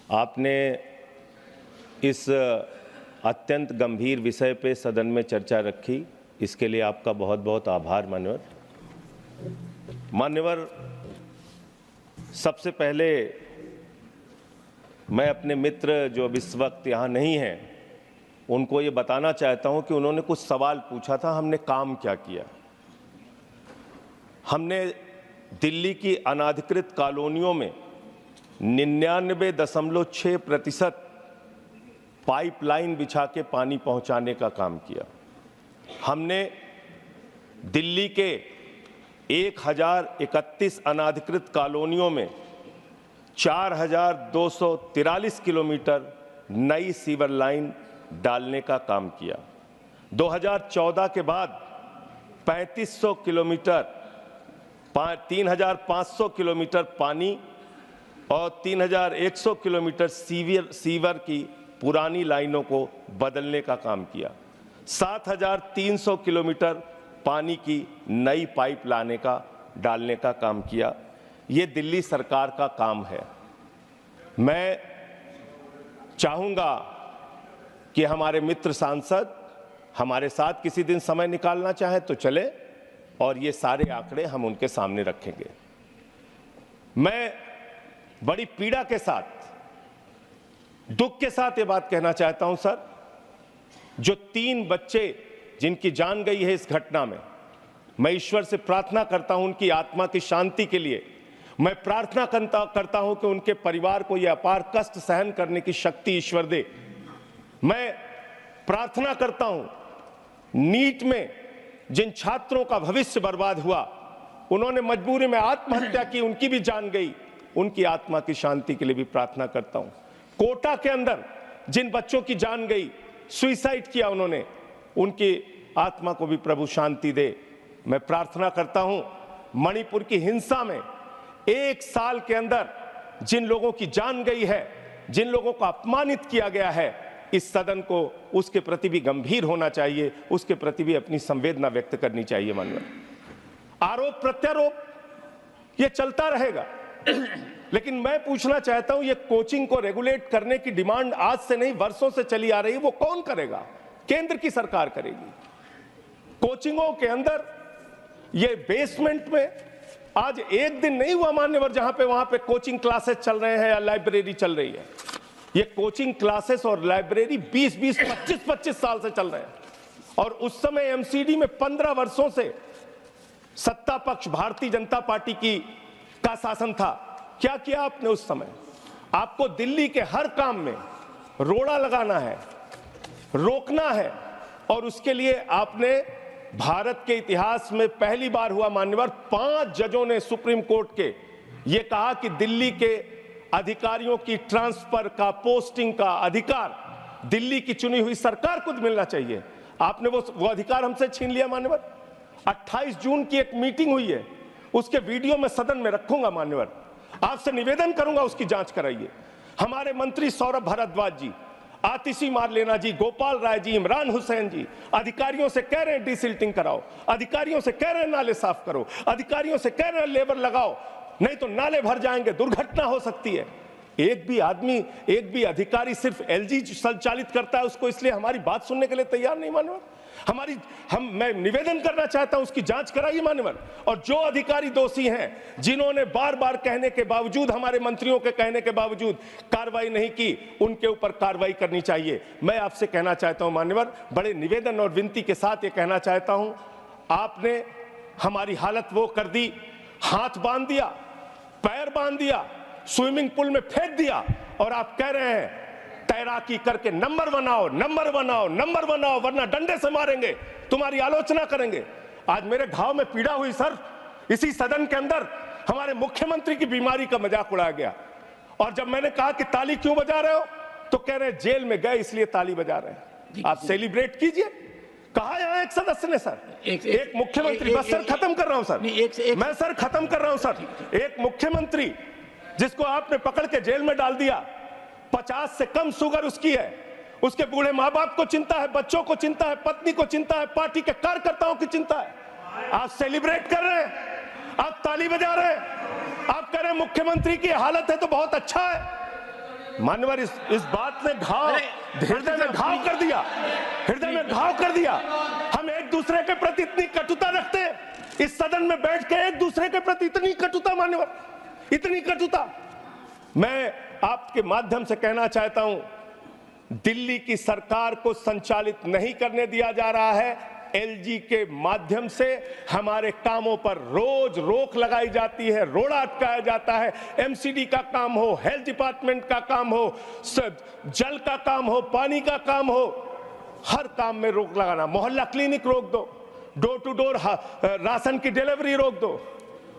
आपने इस अत्यंत गंभीर विषय पे सदन में चर्चा रखी, इसके लिए आपका बहुत बहुत आभार मान्यवर। मान्यवर, सबसे पहले मैं अपने मित्र जो अब इस वक्त यहाँ नहीं हैं उनको ये बताना चाहता हूँ कि उन्होंने कुछ सवाल पूछा था, हमने काम क्या किया। हमने दिल्ली की अनाधिकृत कॉलोनियों में 99.6% पाइपलाइन बिछा के पानी पहुंचाने का काम किया। हमने दिल्ली के 1031 अनाधिकृत कॉलोनियों में 4243 किलोमीटर नई सीवर लाइन डालने का काम किया। 2014 के बाद 3500 किलोमीटर 3500 किलोमीटर पानी और 3100 किलोमीटर सीवर की पुरानी लाइनों को बदलने का काम किया। 7300 किलोमीटर पानी की नई पाइप डालने का काम किया। ये दिल्ली सरकार का काम है। मैं चाहूंगा कि हमारे मित्र सांसद हमारे साथ किसी दिन समय निकालना चाहे तो चले और ये सारे आंकड़े हम उनके सामने रखेंगे। मैं बड़ी पीड़ा के साथ, दुख के साथ ये बात कहना चाहता हूं सर, जो 3 बच्चे जिनकी जान गई है इस घटना में, मैं ईश्वर से प्रार्थना करता हूं उनकी आत्मा की शांति के लिए। मैं प्रार्थना करता हूं कि उनके परिवार को यह अपार कष्ट सहन करने की शक्ति ईश्वर दे। मैं प्रार्थना करता हूं नीट में जिन छात्रों का भविष्य बर्बाद हुआ, उन्होंने मजबूरी में आत्महत्या की, उनकी भी जान गई, उनकी आत्मा की शांति के लिए भी प्रार्थना करता हूं। कोटा के अंदर जिन बच्चों की जान गई, सुसाइड किया उन्होंने, उनकी आत्मा को भी प्रभु शांति दे। मैं प्रार्थना करता हूं मणिपुर की हिंसा में 1 साल के अंदर जिन लोगों की जान गई है, जिन लोगों को अपमानित किया गया है, इस सदन को उसके प्रति भी गंभीर होना चाहिए, उसके प्रति भी अपनी संवेदना व्यक्त करनी चाहिए। मानव आरोप प्रत्यारोप ये चलता रहेगा, लेकिन मैं पूछना चाहता हूं, ये कोचिंग को रेगुलेट करने की डिमांड आज से नहीं वर्षों से चली आ रही है। वो कौन करेगा? केंद्र की सरकार करेगी। कोचिंगों के अंदर ये बेसमेंट में आज एक दिन नहीं हुआ मान्यवर जहां पे वहां पे कोचिंग क्लासेस चल रहे हैं या लाइब्रेरी चल रही है। ये कोचिंग क्लासेस और लाइब्रेरी 20-20, 25-25 साल से चल रहे हैं। और उस समय एमसीडी में 15 वर्षों से सत्ता पक्ष भारतीय जनता पार्टी का शासन था। क्या किया आपने उस समय? आपको दिल्ली के हर काम में रोड़ा लगाना है, रोकना है, और उसके लिए आपने भारत के इतिहास में पहली बार हुआ मान्यवर, 5 जजों ने सुप्रीम कोर्ट के ये कहा कि दिल्ली के अधिकारियों की ट्रांसफर का, पोस्टिंग का अधिकार दिल्ली की चुनी हुई सरकार को मिलना चाहिए। आपने वो अधिकार हमसे छीन लिया मान्यवर। 28 जून की एक मीटिंग हुई है, उसके वीडियो में सदन में रखूंगा मान्यवर, आपसे निवेदन करूंगा उसकी जांच कराइए। हमारे मंत्री सौरभ भारद्वाज जी, आतिशी मारलेना जी, गोपाल राय जी, इमरान हुसैन जी अधिकारियों से कह रहे हैं डिसिल्टिंग कराओ, अधिकारियों से कह रहे हैं नाले साफ करो, अधिकारियों से कह रहे हैं लेबर लगाओ, नहीं तो नाले भर जाएंगे, दुर्घटना हो सकती है। एक भी आदमी, एक भी अधिकारी सिर्फ एलजी संचालित करता है उसको, इसलिए हमारी बात सुनने के लिए तैयार नहीं मान्यवर। मैं निवेदन करना चाहता हूं उसकी जांच कराइए मान्यवर। और जो अधिकारी दोषी हैं, जिन्होंने बार बार कहने के बावजूद, हमारे मंत्रियों के कहने के बावजूद कार्रवाई नहीं की, उनके ऊपर कार्रवाई करनी चाहिए। मैं आपसे कहना चाहता हूं मान्यवर, बड़े निवेदन और विनती के साथ ये कहना चाहता हूं, आपने हमारी हालत वो कर दी, हाथ बांध दिया, पैर बांध दिया, स्विमिंग पूल में फेंक दिया, और आप कह रहे हैं तैराकी करके नंबर बनाओ, नंबर बनाओ, नंबर बनाओ, वरना डंडे से मारेंगे, तुम्हारी आलोचना करेंगे। आज मेरे घाव में पीड़ा हुई सर, इसी सदन के अंदर हमारे मुख्यमंत्री की बीमारी का मजाक उड़ाया गया। और जब मैंने कहा कि ताली क्यों बजा रहे हो, तो कह रहे जेल में गए इसलिए ताली बजा रहे हैं। आप सेलिब्रेट कीजिए। कहा यहां एक सदस्य ने सर, एक मुख्यमंत्री, बस सर खत्म कर रहा हूं सर, मैं सर खत्म कर रहा हूं सर, एक मुख्यमंत्री जिसको आपने पकड़ के जेल में डाल दिया, 50 से कम शुगर उसकी है, उसके बूढ़े माँ बाप को चिंता है, बच्चों को चिंता है, पत्नी को चिंता है, पार्टी के कार्यकर्ताओं की चिंता है। आप सेलिब्रेट कर रहे हैं, आप ताली बजा रहे हैं, आप कह रहे हैं मुख्यमंत्री की हालत है तो बहुत अच्छा है। मान्यवर इस बात ने हृदय में घाव कर दिया, हृदय में घाव कर दिया। हम एक दूसरे के प्रति इतनी कटुता रखते हैं, इस सदन में बैठ के एक दूसरे के प्रति इतनी कटुता, मान्यवर, इतनी कटुता। मैं आपके माध्यम से कहना चाहता हूं, दिल्ली की सरकार को संचालित नहीं करने दिया जा रहा है। एलजी के माध्यम से हमारे कामों पर रोज रोक लगाई जाती है, रोड़ा अटकाया जाता है। एमसीडी का काम हो, हेल्थ डिपार्टमेंट का काम हो, जल का काम हो, पानी का काम हो, हर काम में रोक लगाना। मोहल्ला क्लिनिक रोक दो, डोर टू डोर राशन की डिलीवरी रोक दो।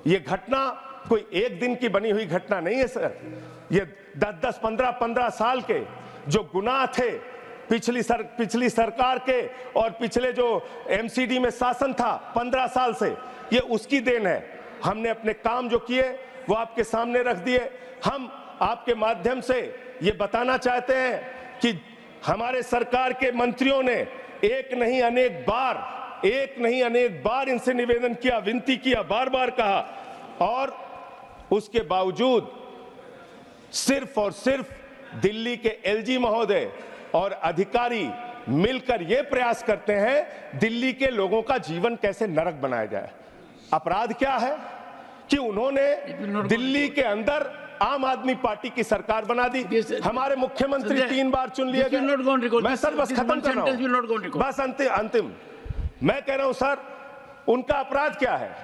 ये घटना कोई एक दिन की बनी हुई घटना नहीं है सर। ये 10-10, 15-15 साल के जो गुनाह थे पिछली सरकार के और पिछले जो एमसीडी में शासन था 15 साल से, ये उसकी देन है। हमने अपने काम जो किए वो आपके सामने रख दिए। हम आपके माध्यम से ये बताना चाहते हैं कि हमारे सरकार के मंत्रियों ने एक नहीं अनेक बार इनसे निवेदन किया, विनती किया, बार बार कहा, और उसके बावजूद सिर्फ और सिर्फ दिल्ली के एलजी महोदय और अधिकारी मिलकर यह प्रयास करते हैं दिल्ली के लोगों का जीवन कैसे नरक बनाया जाए। अपराध क्या है कि उन्होंने दिल्ली के अंदर आम आदमी पार्टी की सरकार बना दी। हमारे मुख्यमंत्री 3 बार चुन लिए गए। मैं सर बस खत्म कर रहा हूं, बस अंतिम मैं कह रहा हूं सर, उनका अपराध क्या है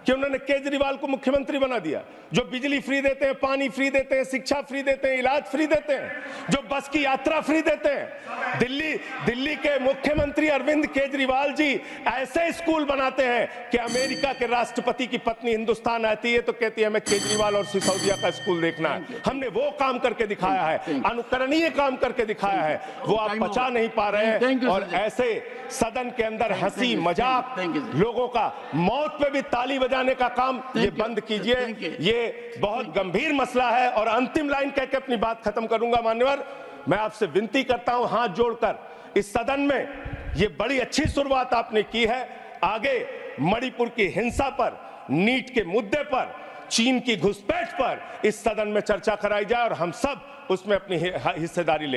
कि उन्होंने केजरीवाल को मुख्यमंत्री बना दिया, जो बिजली फ्री देते हैं, पानी फ्री देते हैं, शिक्षा फ्री देते हैं, इलाज फ्री देते हैं, जो बस की यात्रा फ्री देते हैं। दिल्ली के मुख्यमंत्री अरविंद केजरीवाल जी ऐसे स्कूल बनाते हैं कि अमेरिका के राष्ट्रपति की पत्नी हिंदुस्तान आती है तो कहती है हमें केजरीवाल और सिसोदिया का स्कूल देखना है। हमने वो काम करके दिखाया है, अनुकरणीय काम करके दिखाया है, वो आप पचा नहीं पा रहे हैं। और ऐसे सदन के अंदर हंसी मजाक, लोगों का मौत पे भी ताली बजाने का काम ये बंद कीजिए। ये बहुत गंभीर मसला है। और अंतिम लाइन कह के अपनी बात खत्म करूंगा। मान्यवर, मैं आपसे विनती करता हूं हाथ जोड़कर, इस सदन में ये बड़ी अच्छी शुरुआत आपने की है, आगे मणिपुर की हिंसा पर, नीट के मुद्दे पर, चीन की घुसपैठ पर इस सदन में चर्चा कराई जाए और हम सब उसमें अपनी हिस्सेदारी लेंगे।